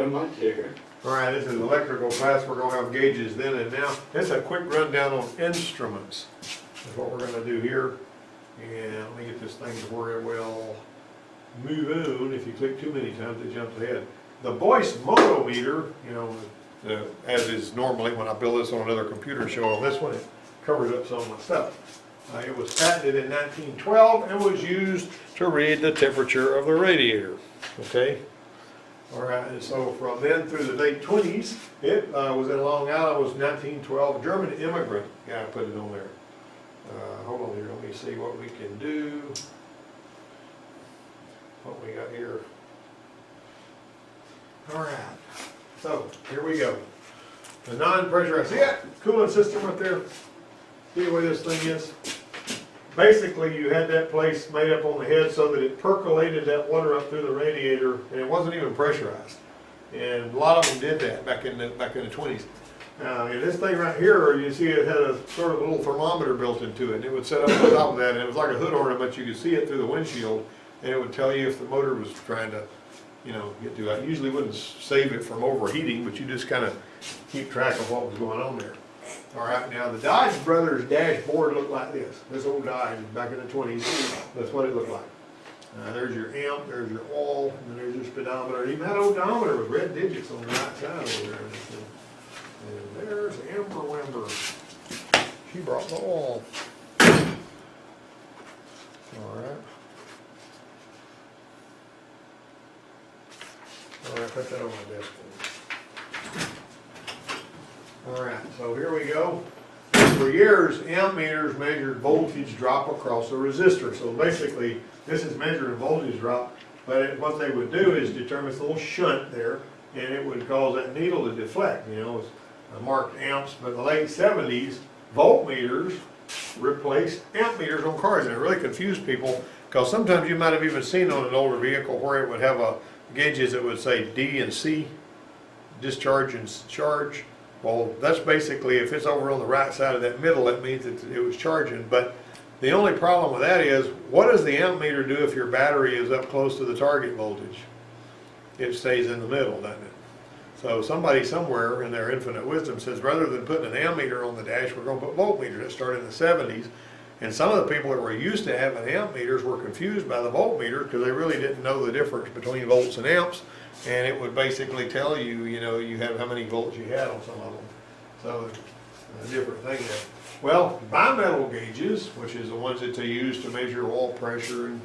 My chair. All right, this is electrical class. We're gonna have gauges then and now. It's a quick rundown on instruments. That's what we're gonna do here. And let me get this thing to where it will move on. If you click too many times, it jumps ahead. The Boyce motometer, you know, as is normally when I build this on another computer show, on this one, it covers up some of my stuff. It was patented in 1912 and was used to read the temperature of the radiator, okay? All right, and so from then through the late 20s, it was in Long Island, was 1912, German immigrant guy put it on there. Hold on here, let me see what we can do. What we got here. All right, so here we go. The non-pressurized, see that cooling system right there? See the way this thing is? Basically, you had that place made up on the head so that it percolated that water up through the radiator, and it wasn't even pressurized. And a lot of them did that back in the 20s. And this thing right here, you see it had a sort of a little thermometer built into it, and it would set up on top of that, and it was like a hood ornament. You could see it through the windshield, and it would tell you if the motor was trying to, you know, get to it. I usually wouldn't save it from overheating, but you just kind of keep track of what was going on there. All right, now the Dodge Brothers dashboard looked like this. This old Dodge back in the 20s, that's what it looked like. There's your amp, there's your oil, and then there's your speedometer. It even had an odometer with red digits on the right side over there. And there's Amber Wimber. She brought the oil. All right. All right, put that on my desk. All right, so here we go. For years, amp meters measured voltage drop across a resistor. So basically, this is measuring voltage drop, but what they would do is determine this little shunt there, and it would cause that needle to deflect. You know, it's marked amps, but in the late 70s, voltmeters replaced amp meters on cars, and it really confused people, because sometimes you might have even seen on an older vehicle where it would have a gauges that would say D and C, discharge and charge. Well, that's basically, if it's over on the right side of that middle, that means it was charging. But the only problem with that is, what does the amp meter do if your battery is up close to the target voltage? It stays in the middle, doesn't it? So somebody somewhere in their infinite wisdom says, rather than putting an amp meter on the dash, we're going to put voltmeters. That started in the 70s. And some of the people that were used to having amp meters were confused by the voltmeter because they really didn't know the difference between volts and amps. And it would basically tell you, you know, you have how many volts you had on some of them. So, a different thing there. Well, bimetal gauges, which is the ones that they use to measure oil pressure and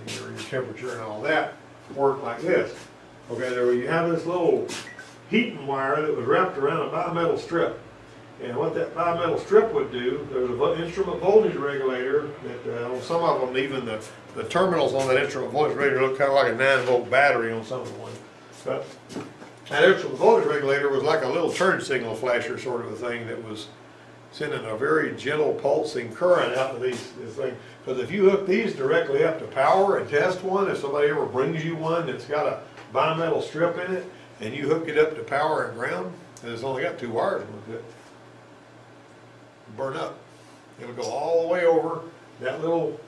your temperature and all that, work like this. Okay, there you have this little heating wire that was wrapped around a bimetal strip. And what that bimetal strip would do, there was an instrument voltage regulator that on some of them, even the terminals on that instrument voltage regulator look kind of like a 9-volt battery on some of the ones. But that instrument voltage regulator was like a little turn signal flasher sort of a thing that was sending a very gentle pulsing current out to this thing. Because if you hook these directly up to power and test one, if somebody ever brings you one that's got a bimetal strip in it, and you hook it up to power and ground, and it's only got 2 wires with it, burn up. It'll go all the way over that little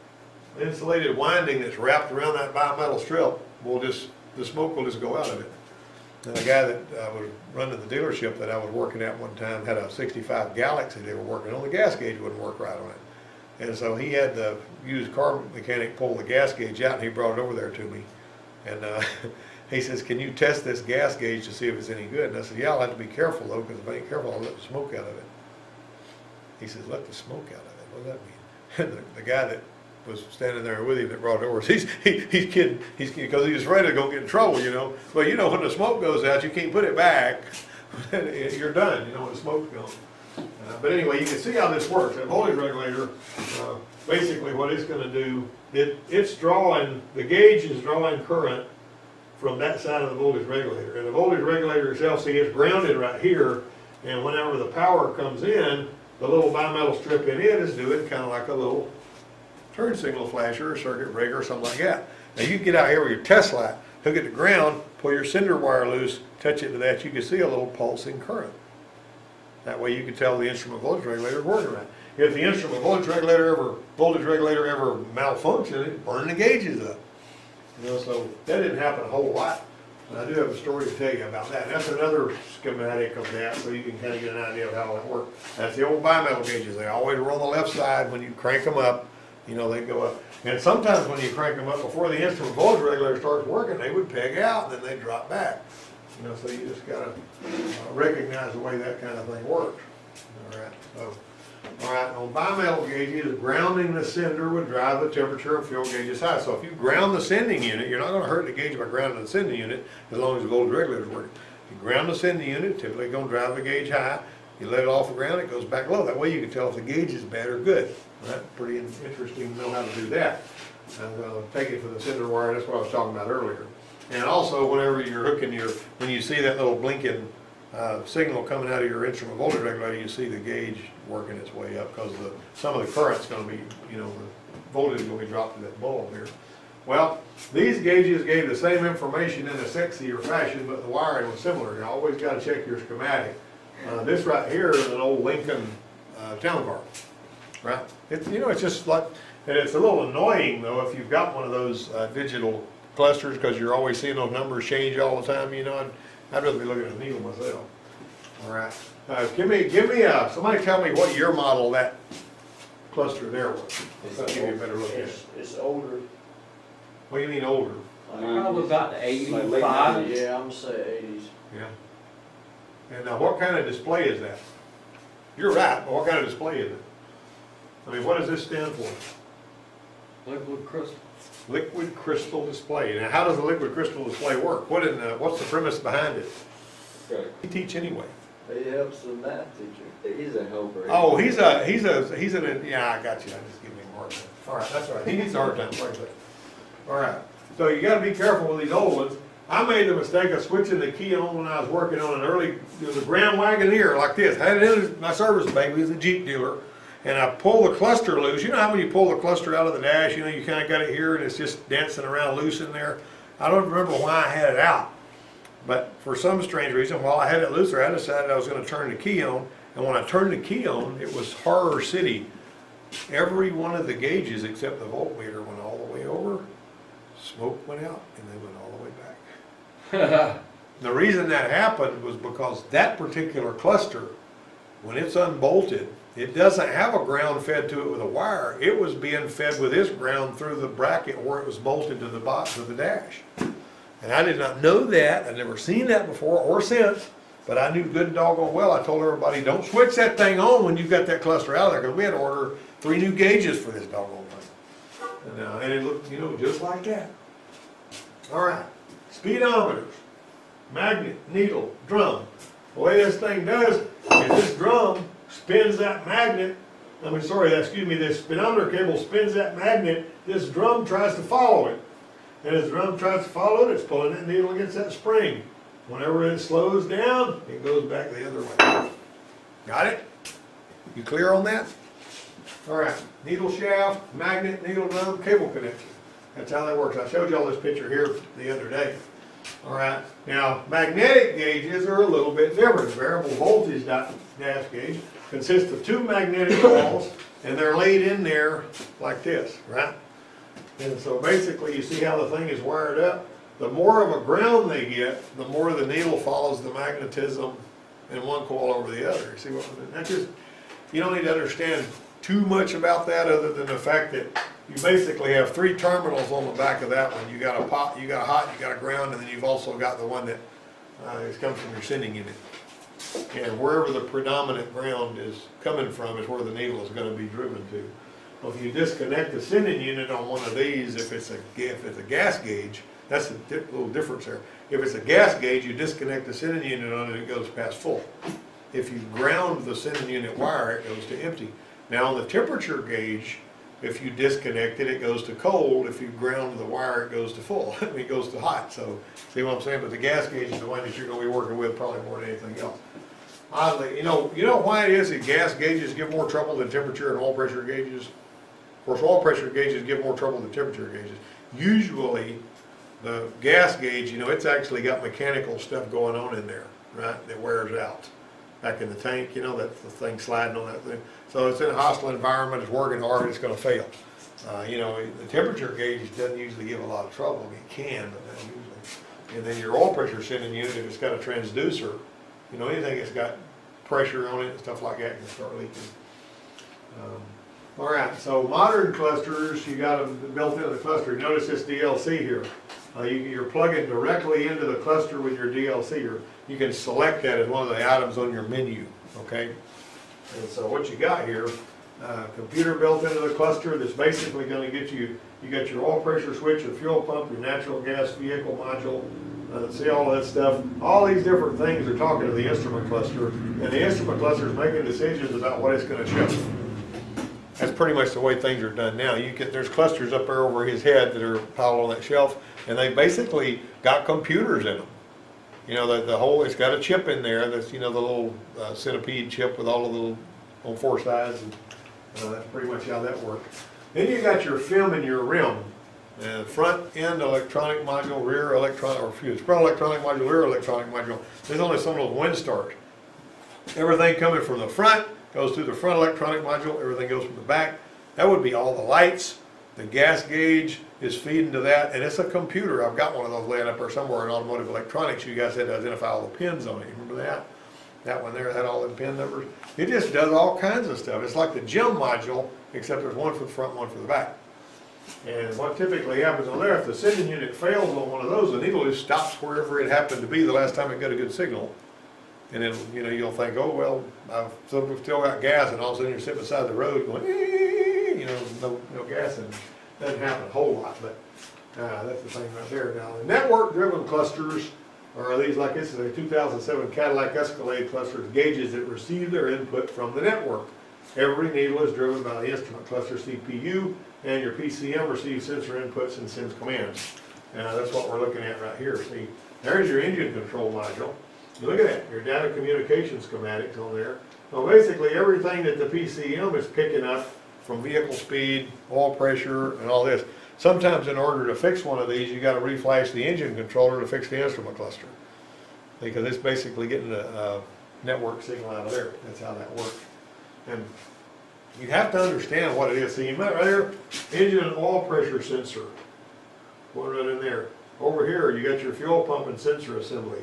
insulated winding that's wrapped around that bimetal strip. The smoke will just go out of it. And the guy that was running the dealership that I was working at one time had a 65 Galaxy they were working on. The gas gauge wouldn't work right on it. And so he had the used car mechanic pull the gas gauge out, and he brought it over there to me. And he says, can you test this gas gauge to see if it's any good? And I said, yeah, I'll have to be careful though, because if I ain't careful, I'll let the smoke out of it. He says, let the smoke out of it. What does that mean? And the guy that was standing there with him that brought it over, he's kidding. He's because he was afraid of going to get in trouble, you know. But you know, when the smoke goes out, you can't put it back. You're done, you know, when the smoke's gone. But anyway, you can see how this works. That voltage regulator, basically what it's going to do, it's drawing, the gauge is drawing current from that side of the voltage regulator. And the voltage regulator itself, see, it's grounded right here. And whenever the power comes in, the little bimetal strip in it is doing kind of like a little turn signal flasher or circuit breaker or something like that. Now you get out here with your test light, hook it to ground, pull your cinder wire loose, touch it to that, you can see a little pulsing current. That way you can tell the instrument voltage regulator is working right. If the instrument voltage regulator ever malfunctioned, it burned the gauges up. You know, so that didn't happen a whole lot. And I do have a story to tell you about that. That's another schematic of that, so you can kind of get an idea of how it works. That's the old bimetal gauges. They always were on the left side. When you crank them up, you know, they go up. And sometimes when you crank them up before the instrument voltage regulator starts working, they would peg out and then they drop back. You know, so you just gotta recognize the way that kind of thing works. All right, so. All right, on bimetal gauges, grounding the sender would drive the temperature and fuel gauges high. So if you ground the sending unit, you're not going to hurt the gauge by grounding the sending unit as long as the voltage regulator is working. If you ground the sending unit, typically going to drive the gauge high. You let it off the ground, it goes back low. That way you can tell if the gauge is bad or good. Right? Pretty interesting to know how to do that. And take it for the sender wire, that's what I was talking about earlier. And also, whenever you're hooking when you see that little blinking signal coming out of your instrument voltage regulator, you see the gauge working its way up because some of the current's going to be, you know, the voltage is going to be dropped to that bulb here. Well, these gauges gave the same information in a sexier fashion, but the wiring was similar. You always got to check your schematic. This right here is an old Lincoln town car, right? You know, it's just like, and it's a little annoying though if you've got one of those digital clusters because you're always seeing those numbers change all the time. You know, I'd rather be looking at a needle myself. All right. Give me somebody tell me what year model that cluster there was. I'll give you a better look at it. It's older. What do you mean older? Probably about the Like 85. late 90s, yeah, I'm gonna say 80s. Yeah. And now what kind of display is that? You're right, but what kind of display is it? I mean, what does this stand for? Liquid crystal. Liquid crystal display. Now, how does the liquid crystal display work? What's the premise behind it? You teach anyway. He helps the math teacher. He's a helper. Oh, he's yeah, I got you. I just give him a hard time. All right, that's all right. He needs a hard time. All right. So you got to be careful with these old ones. I made the mistake of switching the key on when I was working on it was a Grand Wagoneer like this. I had it in my service bay. He was a Jeep dealer. And I pull the cluster loose. You know how when you pull the cluster out of the dash, you know, you kind of got it here and it's just dancing around loose in there. I don't remember why I had it out. But for some strange reason, while I had it loose there, I decided I was going to turn the key on. And when I turned the key on, it was Horror City. Every one of the gauges except the voltmeter went all the way over. Smoke went out and they went all the way back. The reason that happened was because that particular cluster, when it's unbolted, it doesn't have a ground fed to it with a wire. It was being fed with this ground through the bracket where it was bolted to the box of the dash. And I did not know that. I'd never seen that before or since, but I knew good and doggone well. I told everybody, don't switch that thing on when you've got that cluster out of there, because we had to order 3 new gauges for this doggone thing. And it looked, you know, just like that. All right, speedometers, magnet, needle, drum. The way this thing does is this drum spins that magnet, this speedometer cable spins that magnet, this drum tries to follow it. And as the drum tries to follow it, it's pulling that needle against that spring. Whenever it slows down, it goes back the other way. Got it? You clear on that? All right, needle shaft, magnet, needle drum, cable connection. That's how that works. I showed y'all this picture here the other day. All right, now magnetic gauges are a little bit different. Variable voltage dash gauge consists of 2 magnetic balls, and they're laid in there like this, right? And so basically, you see how the thing is wired up. The more of a ground they get, the more the needle follows the magnetism in one coil over the other. See what? That's just, you don't need to understand too much about that, other than the fact that you basically have 3 terminals on the back of that one. You got a pot, you got a hot, you got a ground, and then you've also got the one that comes from your sending unit. And wherever the predominant ground is coming from is where the needle is going to be driven to. Well, if you disconnect the sending unit on one of these, if it's a gas gauge, that's a little difference there. If it's a gas gauge, you disconnect the sending unit on it, it goes past full. If you ground the sending unit wire, it goes to empty. Now on the temperature gauge, if you disconnect it, it goes to cold. If you ground the wire, it goes to full. I mean, it goes to hot. So, see what I'm saying? But the gas gauge is the one that you're going to be working with probably more than anything else. Oddly, you know why it is that gas gauges give more trouble than temperature and oil pressure gauges? Of course, oil pressure gauges give more trouble than temperature gauges. Usually, the gas gauge, you know, it's actually got mechanical stuff going on in there, right, that wears out. Back in the tank, you know, that's the thing sliding on that thing. So it's in a hostile environment, it's working hard, it's going to fail. You know, the temperature gauge doesn't usually give a lot of trouble. I mean, it can, but not usually. And then your oil pressure sending unit, if it's got a transducer, you know, anything that's got pressure on it and stuff like that can start leaking. All right, so modern clusters, you got them built into the cluster. Notice this DLC here. You're plugging directly into the cluster with your DLC. You can select that as one of the items on your menu, okay? And so what you got here, computer built into the cluster that's basically going to get you, you got your oil pressure switch, your fuel pump, your natural gas vehicle module, see all that stuff. All these different things are talking to the instrument cluster, and the instrument cluster is making decisions about what it's going to show. That's pretty much the way things are done now. There's clusters up there over his head that are piled on that shelf, and they basically got computers in them. You know, the whole, it's got a chip in there that's, you know, the little centipede chip with all the little, on four sides, and that's pretty much how that works. Then you got your FEM and your REM. Front end electronic module, rear electronic, or front electronic module, rear electronic module. There's only some of those WinStars. Everything coming from the front goes through the front electronic module, everything goes from the back. That would be all the lights, the gas gauge is feeding to that, and it's a computer. I've got one of those laying up there somewhere in automotive electronics. You guys had to identify all the pins on it. You remember that? That one there had all the pin numbers. It just does all kinds of stuff. It's like the GEM module, except there's one for the front, one for the back. And what typically happens on there, if the sending unit fails on one of those, the needle just stops wherever it happened to be the last time it got a good signal. And then, you know, you'll think, oh, well, I've still got gas, and all of a sudden you're sitting beside the road going, you know, no gas, and it doesn't happen a whole lot, but that's the thing right there. Now, the network-driven clusters are these, like this is a 2007 Cadillac Escalade cluster, gauges that receive their input from the network. Every needle is driven by the instrument cluster CPU, and your PCM receives sensor inputs and sends commands. That's what we're looking at right here. See, there's your engine control module. Look at that, your data communication schematics on there. Well, basically everything that the PCM is picking up from vehicle speed, oil pressure, and all this. Sometimes in order to fix one of these, you got to reflash the engine controller to fix the instrument cluster. Because it's basically getting a network signal out of there. That's how that works. And you have to understand what it is. See, you met right there, engine and oil pressure sensor. One right in there. Over here, you got your fuel pump and sensor assembly.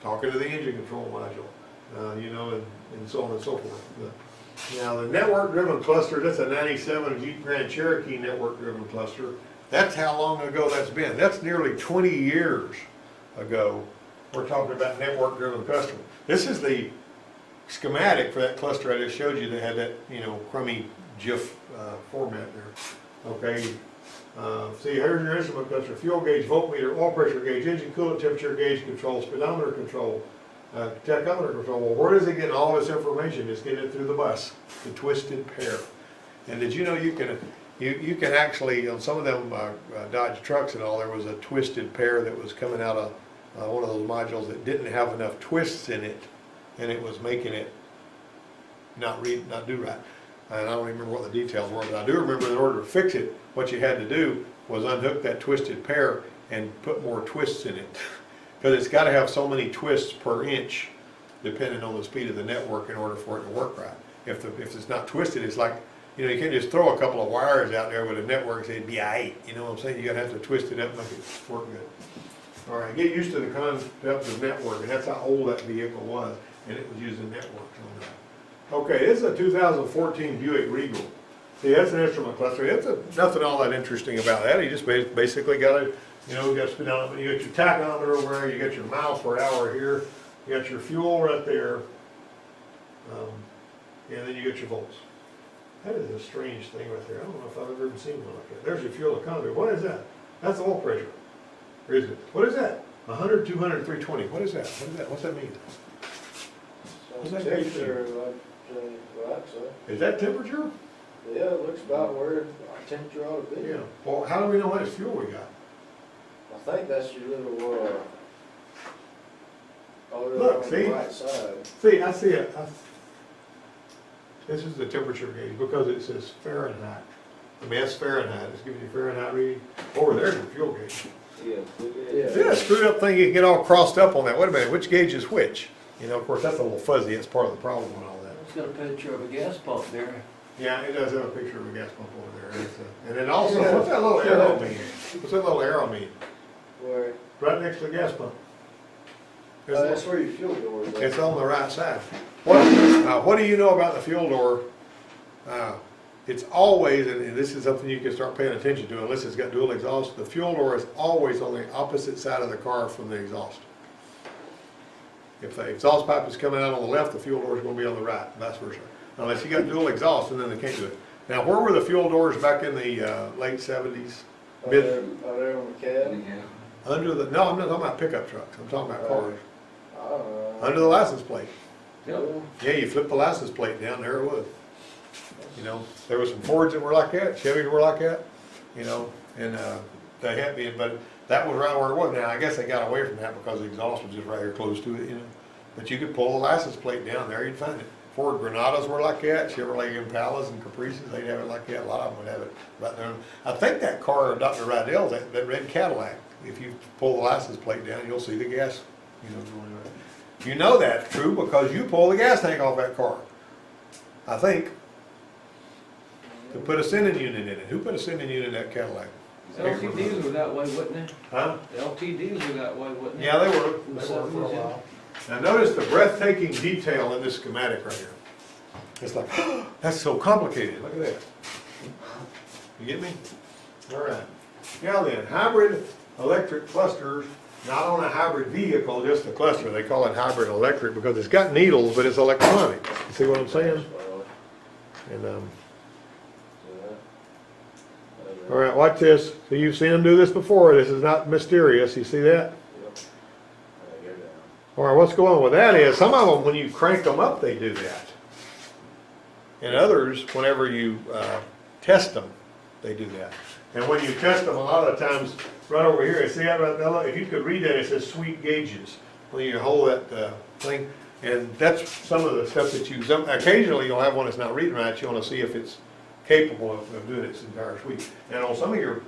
Talking to the engine control module, you know, and so on and so forth. Now, the network-driven cluster, that's a 97 Jeep Grand Cherokee network-driven cluster. That's how long ago that's been. That's nearly 20 years ago. We're talking about network-driven cluster. This is the schematic for that cluster I just showed you that had that, you know, crummy GIF format there. Okay. See, here's your instrument cluster: fuel gauge, voltmeter, oil pressure gauge, engine coolant temperature gauge control, speedometer control, tachometer control. Well, where does it get all this information? It's getting it through the bus, the twisted pair. And did you know you can actually, on some of them Dodge trucks and all, there was a twisted pair that was coming out of one of those modules that didn't have enough twists in it, and it was making it not do right. And I don't even remember what the details were, but I do remember in order to fix it, what you had to do was unhook that twisted pair and put more twists in it. Because it's got to have so many twists per inch, depending on the speed of the network, in order for it to work right. If it's not twisted, it's like, you know, you can't just throw a couple of wires out there with a network and say it'd be aight. You know what I'm saying? You're going to have to twist it up and make it work good. All right, get used to the concept of network, and that's how old that vehicle was, and it was using networks on that. Okay, this is a 2014 Buick Regal. See, that's an instrument cluster. It's nothing all that interesting about that. You just basically got a, you know, you got speedometer, you got your tachometer over there, you got your miles per hour here, you got your fuel right there, and then you got your volts. That is a strange thing right there. I don't know if I've ever even seen one like that. There's your fuel economy. What is that? That's oil pressure. Or is it? What is that? 100, 200, 320. What is that? What is that? What's that mean? What's that Temperature, right, so. Is that temperature? Yeah, it looks about where temperature ought to be. Yeah. Well, how do we know what fuel we got? I think that's your little, Look, on see? the right side. See, I see it. This is the temperature gauge because it says Fahrenheit. I mean, that's Fahrenheit. It's giving you Fahrenheit reading. Over there's your fuel gauge. Yeah. See that screwed up thing? You can get all crossed up on that. Wait a minute, which gauge is which? You know, of course, that's a little fuzzy. That's part of the problem and all that. It's got a picture of a gas pump there. Yeah, it does have a picture of a gas pump over there. And then also, what's that little arrow mean? What's that little arrow mean? Where, right next to the gas pump. There's a that's where your fuel door is. It's on the right side. What do you know about the fuel door? It's always, and this is something you can start paying attention to unless it's got dual exhaust, the fuel door is always on the opposite side of the car from the exhaust. If the exhaust pipe is coming out on the left, the fuel door is going to be on the right, vice versa. Unless you got dual exhaust, and then they can't do it. Now, where were the fuel doors back in the late 70s? Out there on the cab. Under the, no, I'm not talking about pickup trucks, I'm talking about cars. I don't know. Under the license plate. Yep. Yeah, you flip the license plate down, there it was. You know, there was some Fords that were like that, Chevys were like that, you know, and they had been, but that was right where it was. Now, I guess they got away from that because the exhaust was just right here close to it, you know. But you could pull the license plate down there, you'd find it. Ford Granadas were like that, Chevrolet Impalas and Caprices, they'd have it like that. A lot of them would have it right there. I think that car, Dr. Rydell's, that red Cadillac, if you pull the license plate down, you'll see the gas, you know, going around. You know that's true because you pull the gas tank off that car. I think. To put a sending unit in it. Who put a sending unit in that Cadillac? LTDs were that way, wasn't they? Huh? The LTDs were that way, wasn't they? Yeah, they were. They were for a while. Now notice the breathtaking detail in this schematic right here. It's like, that's so complicated. Look at that. You get me? All right. Now then, hybrid electric clusters, not on a hybrid vehicle, just a cluster. They call it hybrid electric because it's got needles, but it's electronic. You see what I'm saying? And all right, watch this. So you've seen them do this before. This is not mysterious. You see that? All right, what's going on with that is some of them, when you crank them up, they do that. And others, whenever you test them, they do that. And when you test them, a lot of the times, right over here, see that right there? If you could read that, it says sweet gauges. When you hold that thing, and that's some of the stuff that you, occasionally you'll have one that's not reading right. You want to see if it's capable of doing its entire suite. And on some of your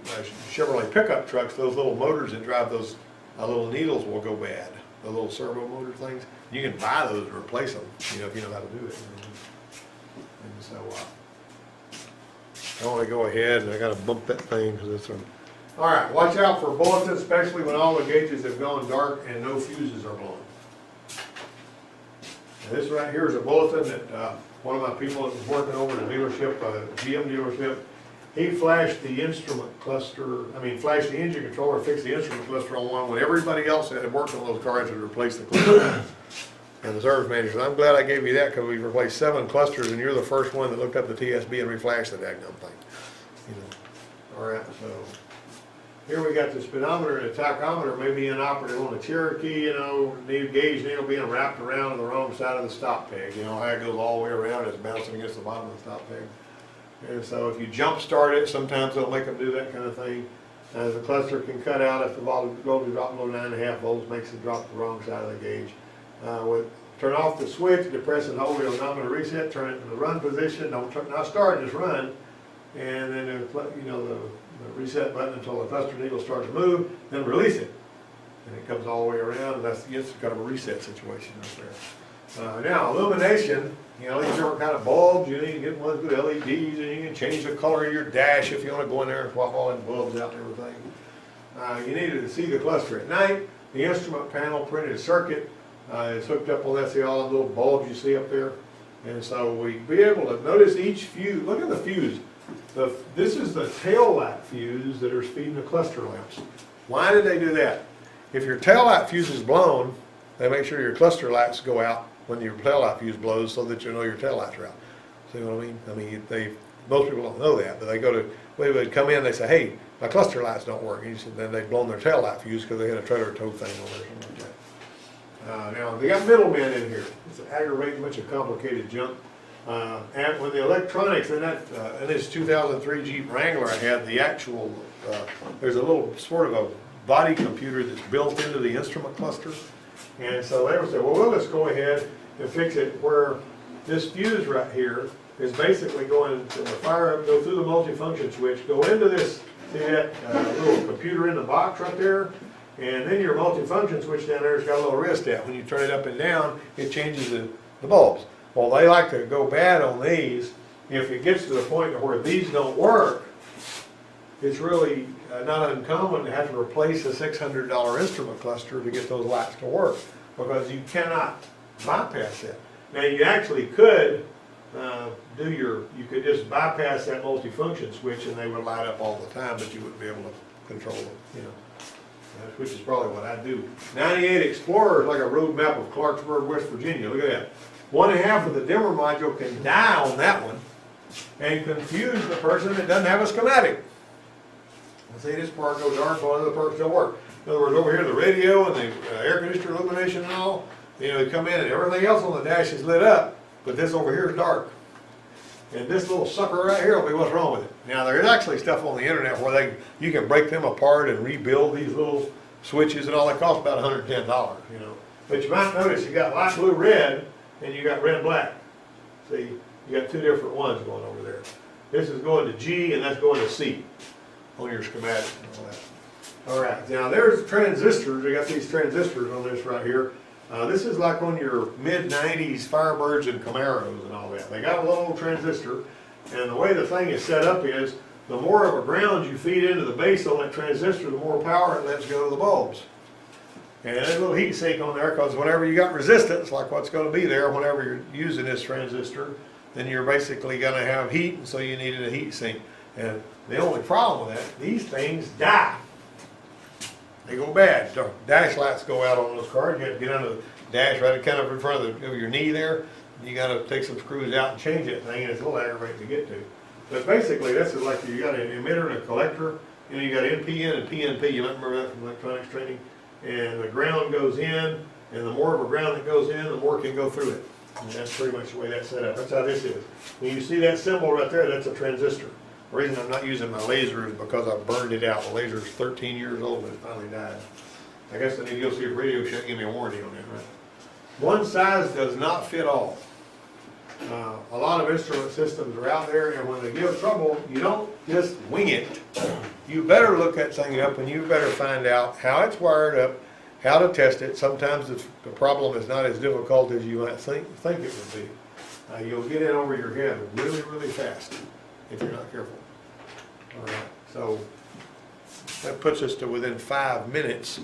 Chevrolet pickup trucks, those little motors that drive those little needles will go bad. The little servo motor things. You can buy those and replace them, you know, if you know how to do it. And so, I want to go ahead and I got to bump that thing because it's a... All right, watch out for bulletins, especially when all the gauges have gone dark and no fuses are blown. Now, this right here is a bulletin that one of my people that was working over at a dealership, GM dealership, he flashed the instrument cluster, flashed the engine controller, fixed the instrument cluster on one when everybody else that had worked on those cars had replaced the cluster. And the service manager said, I'm glad I gave you that because we've replaced 7 clusters and you're the first one that looked up the TSB and reflashed the daggum thing. You know. All right, so here we got the speedometer and the tachometer may be inoperative on the Cherokee, you know, gauge needle being wrapped around on the wrong side of the stop peg. You know how it goes all the way around, it's bouncing against the bottom of the stop peg. And so if you jump start it, sometimes they'll make them do that kind of thing. The cluster can cut out if the voltage drop below 9.5 volts, makes it drop the wrong side of the gauge. Turn off the switch, depress and hold the odometer reset, turn it to the run position, not start, just run. And then the reset button until the cluster needle starts to move, then release it. And it comes all the way around, and it's kind of a reset situation up there. Now, illumination, you know, these different kind of bulbs, you need to get ones with LEDs, and you can change the color of your dash if you want to go in there and swap all them bulbs out and everything. You need to see the cluster at night. The instrument panel printed circuit is hooked up on that, see all the little bulbs you see up there. And so we be able to notice each fuse. Look at the fuse. This is the tail light fuse that are feeding the cluster lamps. Why did they do that? If your tail light fuse is blown, they make sure your cluster lights go out when your tail light fuse blows so that you know your tail lights are out. See what I mean? Most people don't know that, but they would come in, they say, hey, my cluster lights don't work. And then they've blown their tail light fuse because they had a trailer tow thing on there or something like that. Now, they got middlemen in here. It's an aggravating bunch of complicated junk. And when the electronics in this 2003 Jeep Wrangler I had, the actual, there's a little sort of a body computer that's built into the instrument cluster. And so they would say, well, let's go ahead and fix it where this fuse right here is basically going to fire up, go through the multifunction switch, go into this, see that little computer in the box right there? And then your multifunction switch down there has got a little wrist at. When you turn it up and down, it changes the bulbs. Well, they like to go bad on these. If it gets to the point where these don't work, it's really not uncommon to have to replace a $600 instrument cluster to get those lights to work, because you cannot bypass that. Now, you actually could you could just bypass that multifunction switch and they would light up all the time, but you wouldn't be able to control them, you know. Which is probably what I do. 98 Explorer is like a road map of Clarksburg, West Virginia. Look at that. 1.5 of the dimmer module can die on that one and confuse the person that doesn't have a schematic. See, this part goes dark while the other parts don't work. In other words, over here, the radio and the air conditioner illumination and all, you know, they come in and everything else on the dash is lit up, but this over here is dark. And this little sucker right here will be what's wrong with it. Now, there is actually stuff on the internet where you can break them apart and rebuild these little switches and all. That costs about $110, you know. But you might notice you got light blue, red, and you got red, black. See, you got two different ones going over there. This is going to G and that's going to C on your schematic and all that. All right, now there's transistors. We got these transistors on this right here. This is like on your mid-90s Firebirds and Camaros and all that. They got a little transistor, and the way the thing is set up is, the more of a ground you feed into the base on that transistor, the more power it lets go to the bulbs. And there's a little heat sink on there, because whenever you got resistance, like what's going to be there whenever you're using this transistor, then you're basically going to have heat, and so you needed a heat sink. And the only problem with that, these things die. They go bad. So dash lights go out on those cars. You have to get under the dash right kind of in front of your knee there. You got to take some screws out and change that thing, and it's a little aggravating to get to. But basically, this is like you got an emitter and a collector. You know, you got NPN and PNP. You might remember that from electronics training. And the ground goes in, and the more of a ground that goes in, the more can go through it. And that's pretty much the way that's set up. That's how this is. When you see that symbol right there, that's a transistor. The reason I'm not using my laser is because I burned it out. The laser is 13 years old and it finally died. I guess I need to go see if Radio Shack give me a warranty on that, right? One size does not fit all. A lot of instrument systems are out there, and when they give trouble, you don't just wing it. You better look that thing up, and you better find out how it's wired up, how to test it. Sometimes the problem is not as difficult as you might think it would be. You'll get in over your head really, really fast if you're not careful. All right, so that puts us to within 5 minutes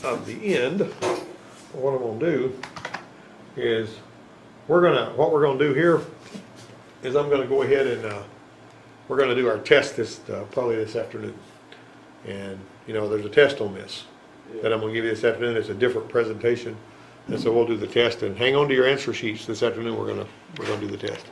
of the end. What I'm going to do is what we're going to do here is I'm going to go ahead and we're going to do our test probably this afternoon. And you know, there's a test on this that I'm going to give you this afternoon. It's a different presentation, and so we'll do the test. And hang on to your answer sheets this afternoon. We're going to do the test.